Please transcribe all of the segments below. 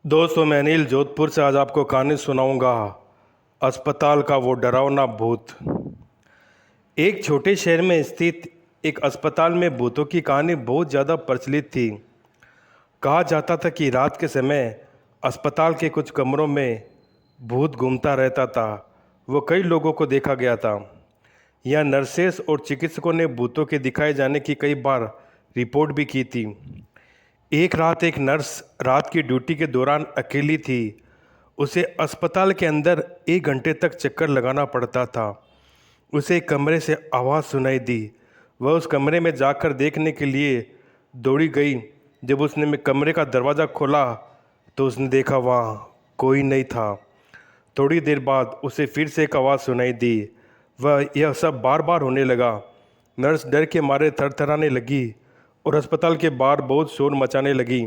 दोस्तों, मैं अनिल जोधपुर से आज आपको कहानी सुनाऊंगा। अस्पताल का वो डरावना भूत। एक छोटे शहर में स्थित एक अस्पताल में भूतों की कहानी बहुत ज़्यादा प्रचलित थी। कहा जाता था कि रात के समय अस्पताल के कुछ कमरों में भूत घूमता रहता था। वो कई लोगों को देखा गया था। यहाँ नर्सेस और चिकित्सकों ने भूतों के दिखाए जाने की कई बार रिपोर्ट भी की थी। एक रात एक नर्स रात की ड्यूटी के दौरान अकेली थी। उसे अस्पताल के अंदर 1 घंटे तक चक्कर लगाना पड़ता था। उसे एक कमरे से आवाज़ सुनाई दी। वह उस कमरे में जाकर देखने के लिए दौड़ी गई। जब उसने कमरे का दरवाज़ा खोला तो उसने देखा वहाँ कोई नहीं था। थोड़ी देर बाद उसे फिर से एक आवाज़ सुनाई दी। वह यह सब बार बार होने लगा। नर्स डर के मारे थरथराने लगी और अस्पताल के बाहर बहुत शोर मचाने लगी।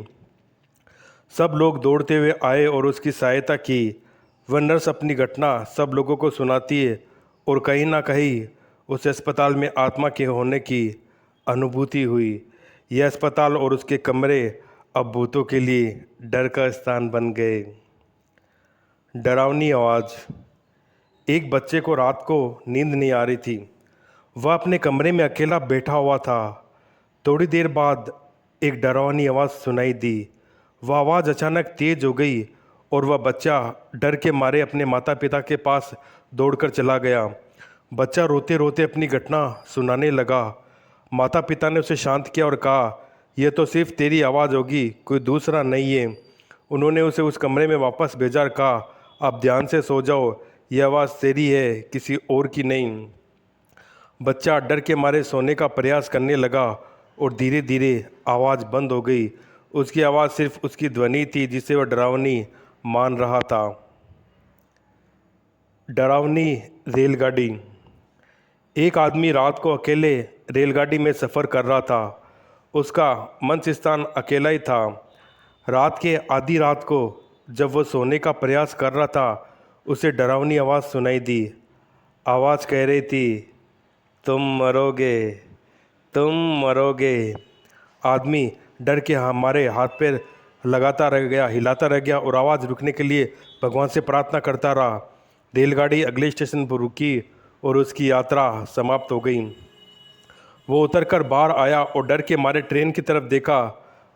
सब लोग दौड़ते हुए आए और उसकी सहायता की। वह नर्स अपनी घटना सब लोगों को सुनाती है और कहीं ना कहीं उस अस्पताल में आत्मा के होने की अनुभूति हुई। यह अस्पताल और उसके कमरे अब भूतों के लिए डर का स्थान बन गए। डरावनी आवाज़। एक बच्चे को रात को नींद नहीं आ रही थी। वह अपने कमरे में अकेला बैठा हुआ था। थोड़ी देर बाद एक डरावनी आवाज़ सुनाई दी। वह आवाज़ अचानक तेज हो गई और वह बच्चा डर के मारे अपने माता पिता के पास दौड़कर चला गया। बच्चा रोते रोते अपनी घटना सुनाने लगा। माता पिता ने उसे शांत किया और कहा, यह तो सिर्फ तेरी आवाज़ होगी, कोई दूसरा नहीं है। उन्होंने उसे उस कमरे में वापस भेजा और कहा, आप ध्यान से सो जाओ, यह आवाज़ तेरी है, किसी और की नहीं। बच्चा डर के मारे सोने का प्रयास करने लगा और धीरे धीरे आवाज़ बंद हो गई। उसकी आवाज़ सिर्फ उसकी ध्वनि थी जिसे वह डरावनी मान रहा था। डरावनी रेलगाड़ी। एक आदमी रात को अकेले रेलगाड़ी में सफ़र कर रहा था। उसका मंच स्थान अकेला ही था। रात के आधी रात को जब वह सोने का प्रयास कर रहा था, उसे डरावनी आवाज़ सुनाई दी। आवाज़ कह रही थी, तुम मरोगे, तुम मरोगे। आदमी डर के मारे हाथ पैर लगाता रह गया, हिलाता रह गया और आवाज़ रुकने के लिए भगवान से प्रार्थना करता रहा। रेलगाड़ी अगले स्टेशन पर रुकी और उसकी यात्रा समाप्त हो गई। वो उतरकर बाहर आया और डर के मारे ट्रेन की तरफ देखा।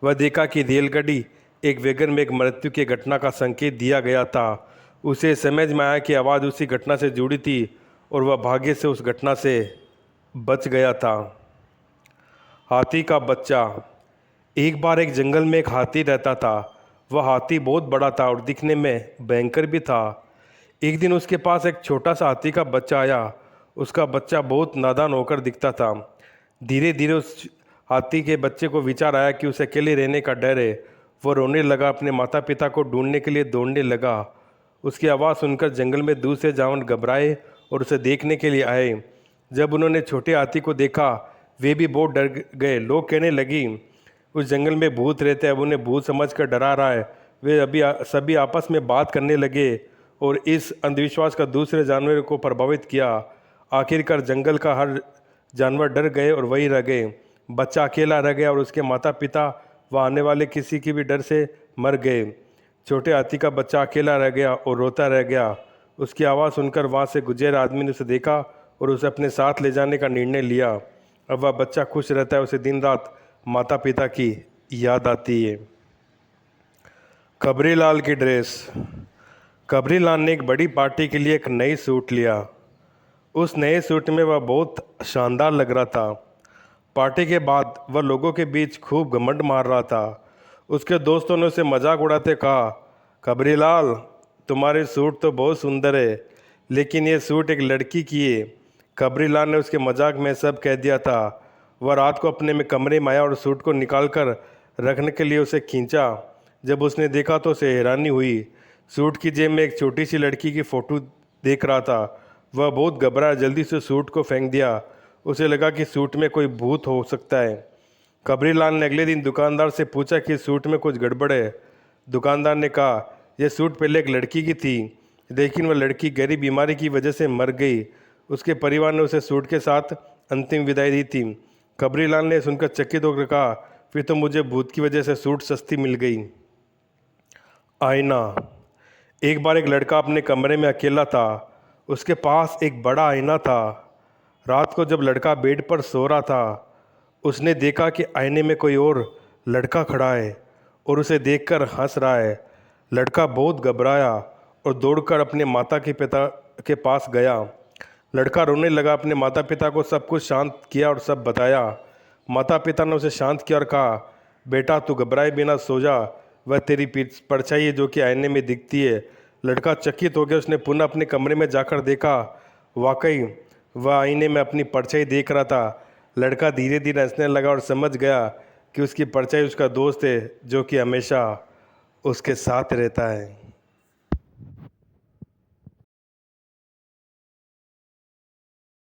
वह देखा कि रेलगाड़ी एक वैगन में एक मृत्यु की घटना का संकेत दिया गया था। उसे समझ में आया कि आवाज़ उसी घटना से जुड़ी थी और वह भाग्य से उस घटना से बच गया था। हाथी का बच्चा। एक बार एक जंगल में एक हाथी रहता था। वह हाथी बहुत बड़ा था और दिखने में भयंकर भी था। एक दिन उसके पास एक छोटा सा हाथी का बच्चा आया। उसका बच्चा बहुत नादान होकर दिखता था। धीरे धीरे उस हाथी के बच्चे को विचार आया कि उसे अकेले रहने का डर है। वह रोने लगा, अपने माता पिता को ढूंढने के लिए दौड़ने लगा। उसकी आवाज़ सुनकर जंगल में दूसरे जानवर घबराए और उसे देखने के लिए आए। जब उन्होंने छोटे हाथी को देखा, वे भी बहुत डर गए। लोग कहने लगी, उस जंगल में भूत रहते हैं, अब उन्हें भूत समझकर डरा रहा है। वे सभी आपस में बात करने लगे और इस अंधविश्वास का दूसरे जानवरों को प्रभावित किया। आखिरकार जंगल का हर जानवर डर गए और वही रह गए। बच्चा अकेला रह गया और उसके माता पिता व आने वाले किसी की भी डर से मर गए। छोटे हाथी का बच्चा अकेला रह गया और रोता रह गया। उसकी आवाज़ सुनकर वहाँ से गुजर आदमी ने उसे देखा और उसे अपने साथ ले जाने का निर्णय लिया। अब वह बच्चा खुश रहता है, उसे दिन रात माता पिता की याद आती है। कबरीलाल की ड्रेस। कबरीलाल ने एक बड़ी पार्टी के लिए एक नई सूट लिया। उस नए सूट में वह बहुत शानदार लग रहा था। पार्टी के बाद वह लोगों के बीच खूब घमंड मार रहा था। उसके दोस्तों ने उसे मजाक उड़ाते कहा, कबरीलाल, तुम्हारी सूट तो बहुत सुंदर है, लेकिन ये सूट एक लड़की की है। कबरीलाल ने उसके मजाक में सब कह दिया था। वह रात को अपने में कमरे में आया और सूट को निकाल कर रखने के लिए उसे खींचा। जब उसने देखा तो उसे हैरानी हुई। सूट की जेब में एक छोटी सी लड़की की फ़ोटो देख रहा था। वह बहुत घबराया, जल्दी से सूट को फेंक दिया। उसे लगा कि सूट में कोई भूत हो सकता है। कबरीलाल ने अगले दिन दुकानदार से पूछा कि सूट में कुछ गड़बड़ है। दुकानदार ने कहा, यह सूट पहले एक लड़की की थी, लेकिन वह लड़की गहरी बीमारी की वजह से मर गई। उसके परिवार ने उसे सूट के साथ अंतिम विदाई दी थी। कबरीलाल ने सुनकर चकित होकर कहा, फिर तो मुझे भूत की वजह से सूट सस्ती मिल गई। आईना। एक बार एक लड़का अपने कमरे में अकेला था। उसके पास एक बड़ा आईना था। रात को जब लड़का बेड पर सो रहा था, उसने देखा कि आईने में कोई और लड़का खड़ा है और उसे देखकर हंस रहा है। लड़का बहुत घबराया और दौड़कर अपने माता के पिता के पास गया। लड़का रोने लगा, अपने माता पिता को सब कुछ शांत किया और सब बताया। माता पिता ने उसे शांत किया और कहा, बेटा तू घबराए बिना सो जा, वह तेरी परछाई है जो कि आईने में दिखती है। लड़का चकित हो गया। उसने पुनः अपने कमरे में जाकर देखा, वाकई वह आईने में अपनी परछाई देख रहा था। लड़का धीरे धीरे हंसने लगा और समझ गया कि उसकी परछाई उसका दोस्त है जो कि हमेशा उसके साथ रहता है।